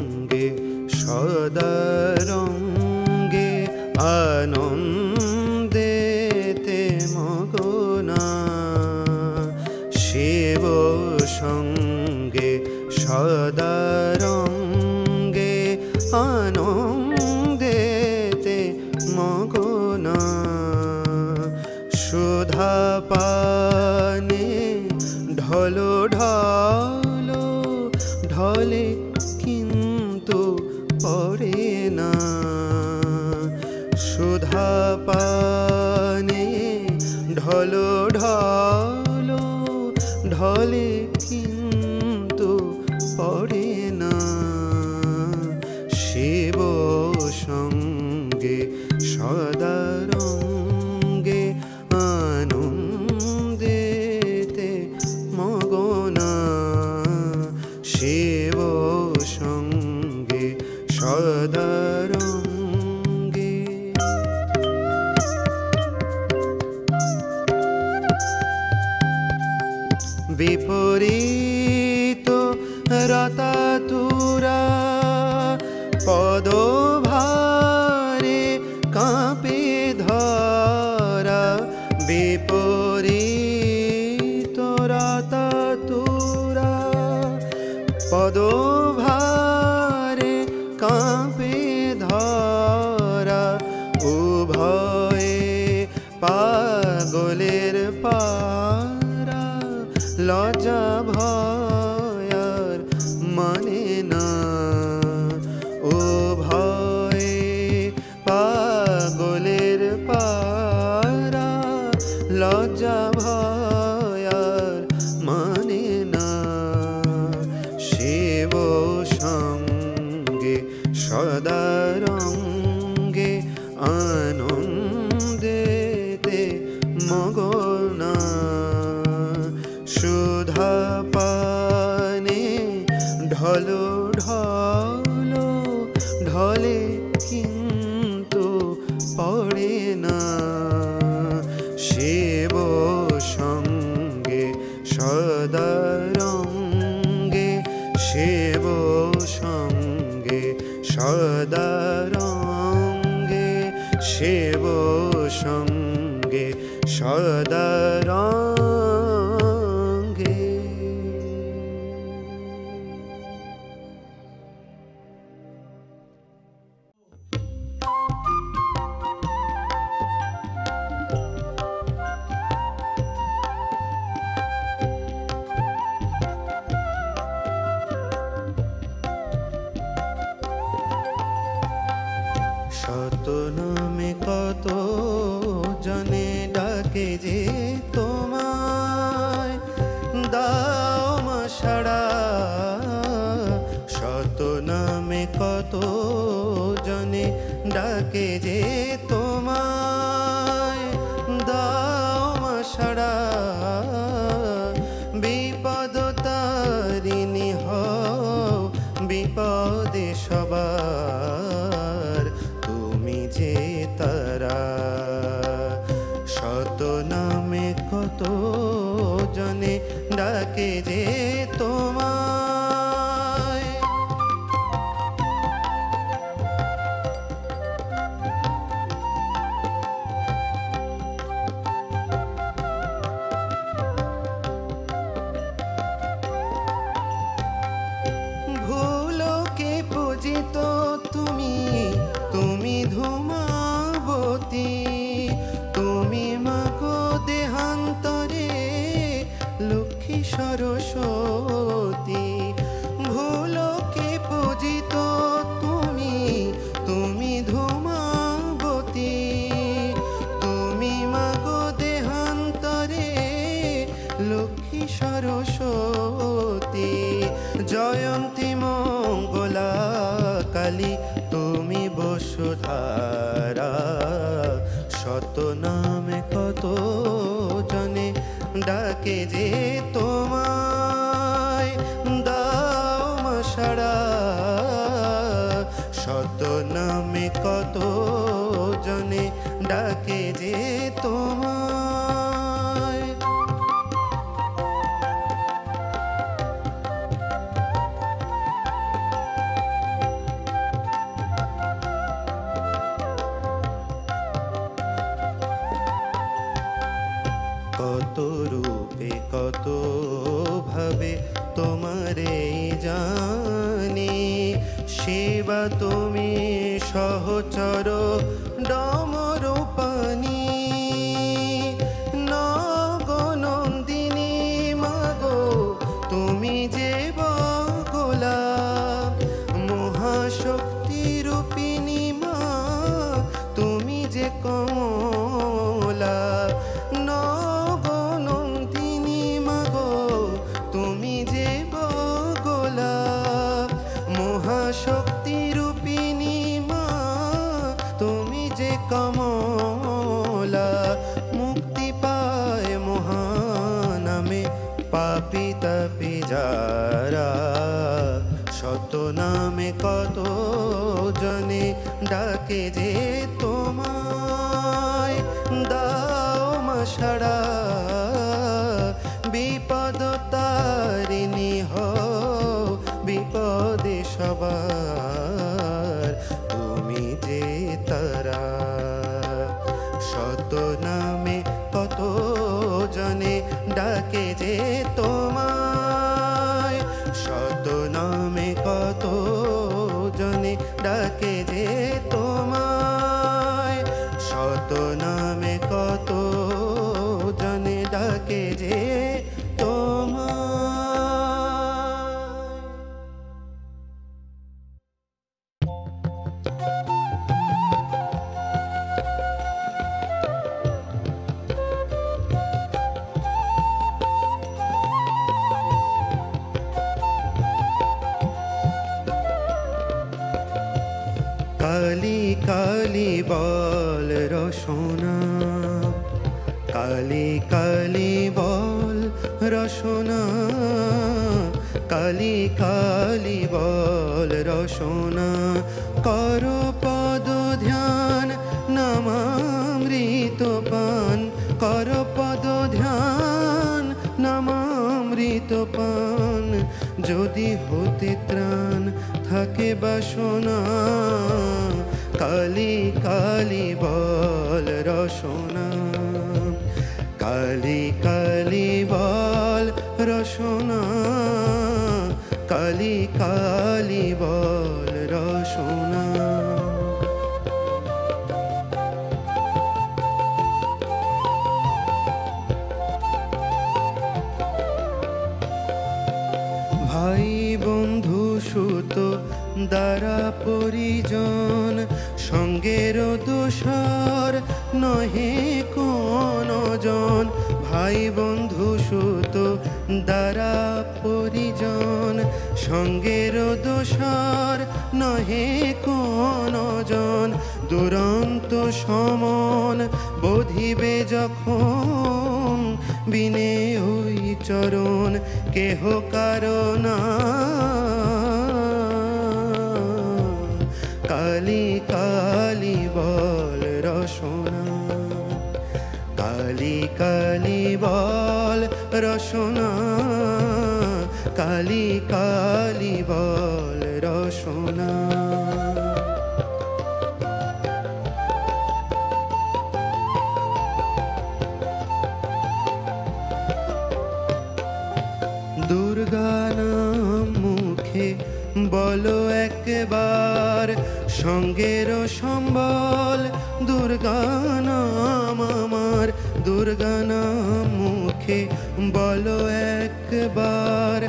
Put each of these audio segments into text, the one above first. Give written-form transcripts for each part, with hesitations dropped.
সঙ্গে সদারঙ্গে আনন্দেতে মগনা শিব সঙ্গে সদারঙ্গে আনন্দেতে মগনা সুধা পানে ঢলো ঢলো ঢলে কিন্তু পড়ে না সুধা পানে ঢলো ঢলো ঢলে কিন্তু পড়ে না শিব সঙ্গে সদারঙ্গে আনন্দেতে মগনা শিব সঙ্গে সদারঙ্গে বিপরীত রতাতুরা পদভারে কাঁপে ধরা বিপরীত রতাতুরা পদভারে কাঁপে ধরা উভয়ে পাগলের পারা লজ্জা ভয়ার মানে না উভয়ে পাগলের পারা লজ্জা ভয়ার মানে না শিব সঙ্গে সদারঙ্গে আনন্দেতে মগনা সুধা পানে ঢলো ঢলো ঢলে কিন্তু পড়ে না শিব সঙ্গে সদারঙ্গে শিব সঙ্গে সদারঙ্গে শিব সঙ্গে সদারঙ্গে শত নামে কত জনে ডাকে যে তোমায় দাও মা সাড়া শত নামে কত জনে ডাকে যে তোমায় দাও মা সাড়া বিপদ তারিণী হও বিপদে সবার তুমি যে তারা শত নামে কত জনে ডাকে যে তোমায় ভুলোকে পূজিত তুমি তুমি ধূমাবতী তুমি মাগো দেহান্তরে লক্ষ্মী সরস্বতী ভুলোকে পূজিত তুমি তুমি ধূমাবতী তুমি মাগো দেহান্তরে লক্ষ্মী সরস্বতী জয়ন্তী মঙ্গলা কালী তুমি বসুধারা শত নামে কত জনে ডাকে যে তোমায় দাও মা সাড়া শত নামে কত জনে ডাকে যে তোমায় কত ভাবে তোমারে জানি, সেবা তুমি সহচর ডমরু পানি। নগনন্দিনী মাগো তুমি যে বগলা, মহাশক্তি রূপিণী মা তুমি যে কমলা। নগনন্দিনী মাগো তুমি যে বগলা, মহাশক্তি রূপিণী মা তুমি যে কমলা। মুক্তি পায় মহানামে পাপী তাপী যারা, শত নামে কত জনে ডাকে যে তোমায়। দাও মা সাড়া বিপদ তারিণী হও বিপদে সবার তুমি যে তারা। শত নামে কত জনে ডাকে যে তোমায়, শত নামে কত জনে ডাকে যে তোমায়, শত নামে কত জনে ডাকে যে তোমায়। কালী কালী বল রসনা, কালী কালী বল রসনা, কালী কালী বল রসনা। কর পদ ধ্যান নামামৃত পান, কর পদ ধ্যান নামামৃত পান। যদি হতে ত্রাণ থাকে বাসনা, কালী কালী বল রসনা, কালী কালী বল রসনা, কালী কালী বল রসনা। ভাই বন্ধু সুত দ্বারা পরিজন, সঙ্গের দোষর নহে কোন জন। ভাই বন্ধু সুত দ্বারা পরিজন, সঙ্গের দোষর নহে কোন জন। দুরন্ত সমন বোধিবে যখন, বিনে ওই চরণ কেহ কারণা। কালী কালী বল রসনা, কালী কালী বল রসনা, কালী কালী বল রসনা। দুর্গা নাম মুখে বলো একবার, সঙ্গের সম্বল দুর্গা নাম আমার। দুর্গা নাম মুখে বলো একবার,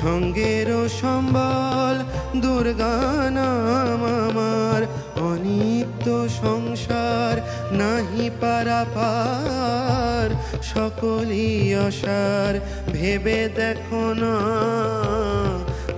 সঙ্গের সম্বল দুর্গা নাম আমার। অনিত্য সংসার নাহি পারাপার, সকলই অসার ভেবে দেখো না।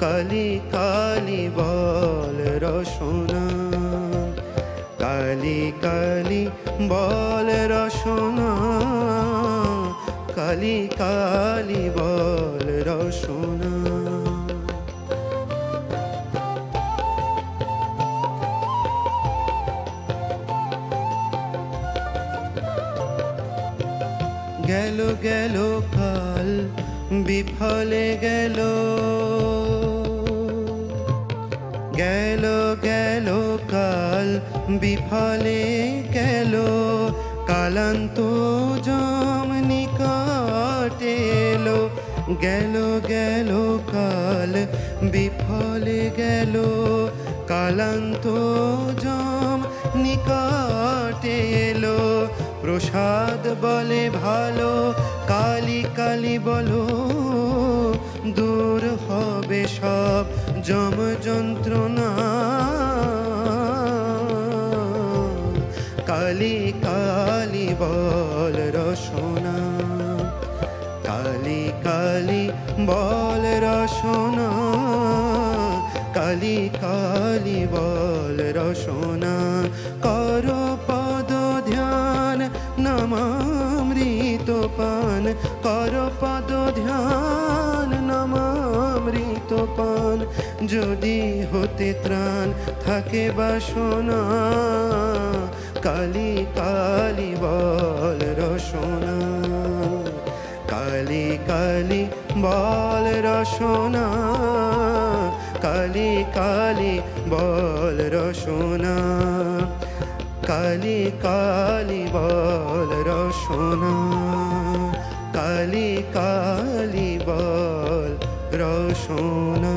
কালী কালী বল রসনা, কালী কালী বল রসনা, কালী কালী বল রসনা। গেল গেল কাল বিফলে গেল, গেল গেল কাল বিফলে গেল। কালান্ত জম নিকট এলো, গেল গেল কাল বিফলে গেল কালান্ত জম নিকটে এলো প্রসাদ বলে ভালো কালি কালি বলো দূর হবে সব যম যন্ত্রণা কালি কালি বল রসনা কালি কালি বল রসনা কালি কালি বল রসনা কর পদ ধ্যান নমামৃত পান কর পদ ধ্যান নমামৃত পান যদি হতে ত্রাণ থাকে বাসনা কালি কালি বল রসনা কালি কালি বল রসনা কালি কালি বল রসনা কালি কালি বল রসনা কালি কালি বল রসনা